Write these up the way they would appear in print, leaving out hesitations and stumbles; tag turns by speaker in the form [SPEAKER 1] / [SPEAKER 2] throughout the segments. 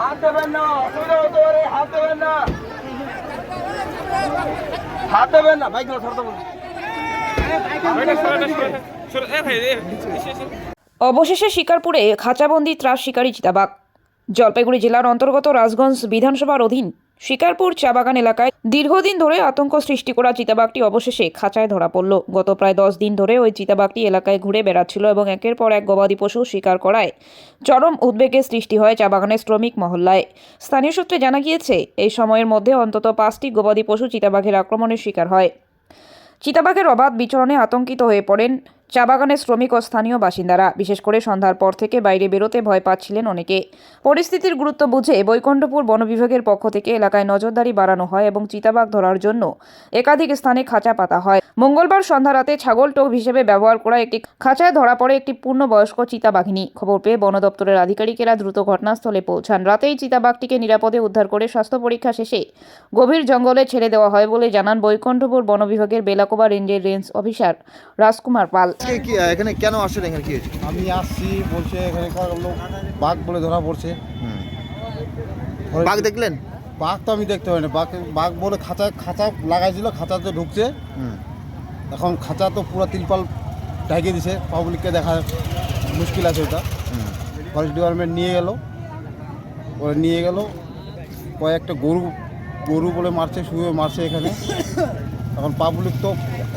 [SPEAKER 1] হাত দেবেন না, অসুবিধা হতে পারে, হাত দেবেন না, হাত দেবেন না, বাইকগুলো সরতে বলুন।
[SPEAKER 2] অবশেষে শিকারপুরে খাঁচাবন্দি ত্রাস শিকারী চিতাবাঘ। জলপাইগুড়ি জেলার অন্তর্গত রাজগঞ্জ বিধানসভার অধীন শিকারপুর চা বাগান এলাকায় দীর্ঘদিন ধরে আতঙ্ক সৃষ্টি করা চিতাবাঘটি অবশেষে খাঁচায় ধরা পড়ল। গত প্রায় 10 দিন ধরে ওই চিতাবাঘটি এলাকায় ঘুরে বেড়াচ্ছিল এবং একের পর এক গবাদি পশু শিকার করায় চরম উদ্বেগের সৃষ্টি হয় চা বাগানের শ্রমিক মহল্লায়। স্থানীয় সূত্রে জানা গিয়েছে, এই সময়ের মধ্যে অন্তত 5টি গবাদি পশু চিতাবাঘের আক্রমণের শিকার হয়। চিতাবাঘের অবাধ বিচরণে আতঙ্কিত হয়ে পড়েন চা বাগানের শ্রমিক ও স্থানীয় বাসিন্দারা। বিশেষ করে সন্ধ্যার পর থেকে বাইরে বেরোতে ভয় পাচ্ছিলেন অনেকে। পরিস্থিতির গুরুত্ব বুঝে বৈকুণ্ঠপুর বন বিভাগের পক্ষ থেকে এলাকায় নজরদারি বাড়ানো হয় এবং চিতাবাঘ ধরার জন্য একাধিক স্থানে খাঁচা পাতা হয়। মঙ্গলবার সন্ধ্যা রাতে ছাগল টোপ হিসেবে ব্যবহার করা একটি খাঁচায় ধরা পড়ে একটি পূর্ণবয়স্ক চিতাবাঘিনী। খবর পেয়ে বন দপ্তরের আধিকারিকেরা দ্রুত ঘটনাস্থলে পৌঁছান। রাতেই চিতাবাঘটিকে নিরাপদে উদ্ধার করে স্বাস্থ্য পরীক্ষা শেষে গভীর জঙ্গলে ছেড়ে দেওয়া হয় বলে জানান বৈকুণ্ঠপুর বন বিভাগের বেলাকোবা রেঞ্জের রেঞ্জ অফিসার রাজকুমার পাল।
[SPEAKER 3] কি এখানে কেন আসছেন? এখানে কি হয়েছে?
[SPEAKER 4] আমি আসছি বলছে এখানকার লোক বাঘ বলে ধরা পড়ছে।
[SPEAKER 3] বাঘ দেখলেন?
[SPEAKER 4] বাঘ তো আমি দেখতে পাই না, বাঘ বলে খাঁচা লাগাইছিল, খাঁচাতে ঢুকছে। এখন খাঁচা তো পুরো তিলপাল ঢাকিয়ে দিছে, পাবলিককে দেখা মুশকিল আছে। ওটা ফরেস্ট ডিপার্টমেন্ট নিয়ে গেল কয়েকটা গরু বলে মারছে, শুয়ে মারছে এখানে। এখন পাবলিক তো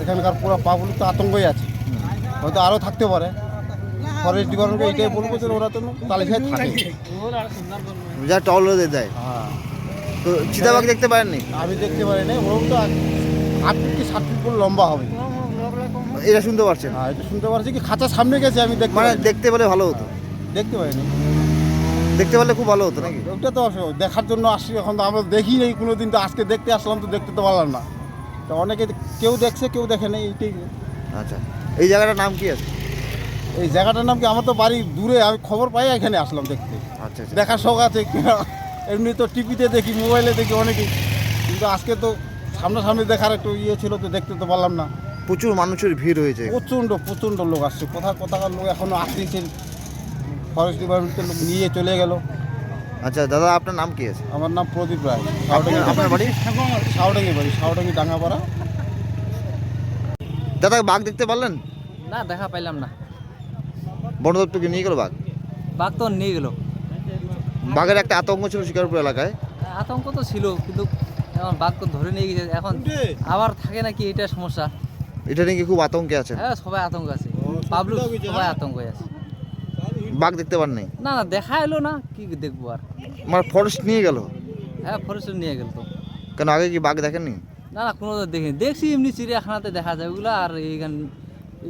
[SPEAKER 4] এখানকার পুরো পাবলিক তো আতঙ্কই আছে, হয়তো আরও থাকতে পারে। ফরেস্ট ডিপার্টমেন্টকে এইটাই বলবো যে ওরা তো তালিকায় থাকে,
[SPEAKER 3] যা টল রোদে দেয়।
[SPEAKER 4] হ্যাঁ,
[SPEAKER 3] তো চিতাবাঘ দেখতে পারেননি?
[SPEAKER 4] আমি দেখতে পারি না। ওরকম তো 8 ফিট কি 7 ফিট করে লম্বা হবে।
[SPEAKER 3] এটা শুনতে পারছেন?
[SPEAKER 4] হ্যাঁ, এটা শুনতে পারছি কি খাঁচার সামনে গেছে, আমি দেখতে
[SPEAKER 3] মানে
[SPEAKER 4] পাইনি।
[SPEAKER 3] দেখতে পেলে ভালো হতো।
[SPEAKER 4] দেখতে পাইনি।
[SPEAKER 3] দেখতে পেলে খুব ভালো হতো নাকি?
[SPEAKER 4] ওটা তো দেখার জন্য আসছি, এখন তো আমরা দেখি নেই কোনো দিন, তো আজকে দেখতে আসলাম, তো দেখতে তো পারলাম না। তো অনেকে কেউ দেখছে, কেউ দেখে নেই, এইটাই।
[SPEAKER 3] আচ্ছা, এই জায়গাটার নাম কি আছে?
[SPEAKER 4] এই জায়গাটার নাম কি, আমার তো বাড়ি দূরে, আমি খবর পাই এখানে আসলাম দেখতে।
[SPEAKER 3] আচ্ছা আচ্ছা।
[SPEAKER 4] দেখার শখ আছে, এমনি তো টিভিতে দেখি, মোবাইলে দেখি অনেকেই, কিন্তু আজকে তো সামনাসামনি দেখার একটু ইয়ে ছিল, তো দেখতে তো পারলাম না।
[SPEAKER 3] প্রচুর মানুষের ভিড় হয়েছে।
[SPEAKER 4] প্রচণ্ড লোক আসছে, কোথাকার লোক এখনও আসতেছে। ফরেস্ট ডিপার্টমেন্টের লোক নিয়ে চলে গেল।
[SPEAKER 3] আচ্ছা দাদা, আপনার নাম কি আছে?
[SPEAKER 4] আমার নাম প্রদীপ রায়।
[SPEAKER 3] আপনার বাড়ি?
[SPEAKER 4] সাউডাঙ্গি ডাঙ্গাপাড়া।
[SPEAKER 3] দাদা, বাঘ দেখতে পারলেন?
[SPEAKER 5] না, দেখা পাইলাম না।
[SPEAKER 3] বন দপ্তরকে নিয়ে গেল বাঘ?
[SPEAKER 5] বাঘ তো নিয়ে গেল।
[SPEAKER 3] বাঘের একটা আতঙ্ক ছিল শিকারপুর এলাকায়।
[SPEAKER 5] আতঙ্ক তো ছিল, কিন্তু এখন বাঘ তো ধরে নিয়ে গেছে, এখন আবার থাকে নাকি, এটা সমস্যা।
[SPEAKER 3] এটা নিয়ে কি খুব আতঙ্কে আছে?
[SPEAKER 5] হ্যাঁ, সবাই আতঙ্ক আছে, পাবলিক সবাই আতঙ্ক আছে।
[SPEAKER 3] বাঘ দেখতে পাননি?
[SPEAKER 5] না, দেখা এলো না, কি দেখবো আর।
[SPEAKER 3] মানে ফরেস্ট নিয়ে গেল?
[SPEAKER 5] হ্যাঁ, ফরেস্ট নিয়ে গেল তো।
[SPEAKER 3] কেন, আগে কি বাঘ দেখেননি?
[SPEAKER 5] না, কোনো দেখিনি, দেখছি এমনি চিড়িয়াখানাতে দেখা যায় ওগুলো, আর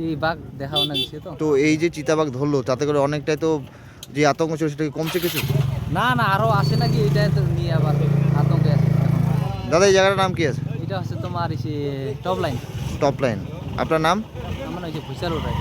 [SPEAKER 5] এই বাঘ দেখাও না গেছে তো।
[SPEAKER 3] তো এই যে চিতাবাঘ ধরলো, তাতে করে অনেকটাই তো যে আতঙ্ক ছিল সেটা কি কমছে কিছু?
[SPEAKER 5] না, আরও আসে নাকি, এটা তো নিয়ে আবার আতঙ্কে আছে এখন।
[SPEAKER 3] দাদা, এই জায়গাটার নাম কি আছে?
[SPEAKER 5] এটা হচ্ছে তোমার টপ লাইন।
[SPEAKER 3] Top line. আপনার নাম?
[SPEAKER 5] আমার হচ্ছে ভুষাল ওটাই।